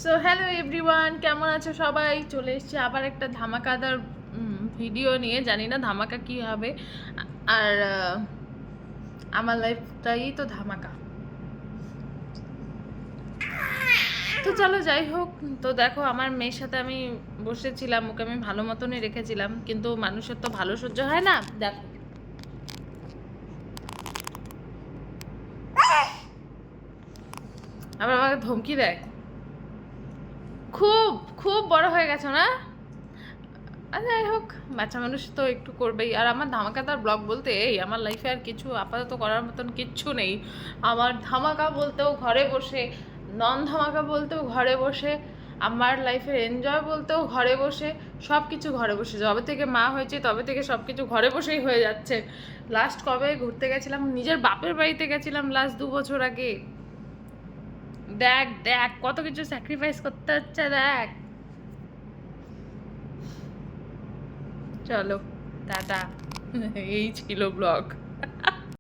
So hello everyone, কেমন আছো সবাই? চলে এসেছি আবার একটা ধামাকাদার ভিডিও নিয়ে। জানি না ধামাকা কি হবে। আর আমার লাইফটাই তো ধামাকা। তো চলো যাই হোক। তো দেখো, আমার মেয়ের সাথে আমি বসেছিলাম, ওকে আমি ভালো মতনই রেখেছিলাম, কিন্তু মানুষের তো ভালো সহ্য হয় না। দেখো, আবার আমাকে ধমকি দেয়। খুব খুব বড় হয়ে গেছো না? যাই হোক, বাচ্চা মানুষ তো একটু করবেই। আর আমার ধামাকাদার ব্লগ বলতে এই আমার লাইফে আর কিছু আপাতত করার মতন কিচ্ছু নেই। আমার ধামাকা বলতেও ঘরে বসে, নন ধামাকা বলতেও ঘরে বসে, আমার লাইফের এনজয় বলতেও ঘরে বসে, সব কিছু ঘরে বসে। যবে থেকে মা হয়েছে তবে থেকে সব কিছু ঘরে বসেই হয়ে যাচ্ছে। লাস্ট কবে ঘুরতে গেছিলাম? নিজের বাপের বাড়িতে গেছিলাম লাস্ট 2 বছর আগে। দেখ দেখ কত কিছু স্যাক্রিফাইস করতে হচ্ছে, দেখ। চলো, টাটা। এই ছিল ব্লগ।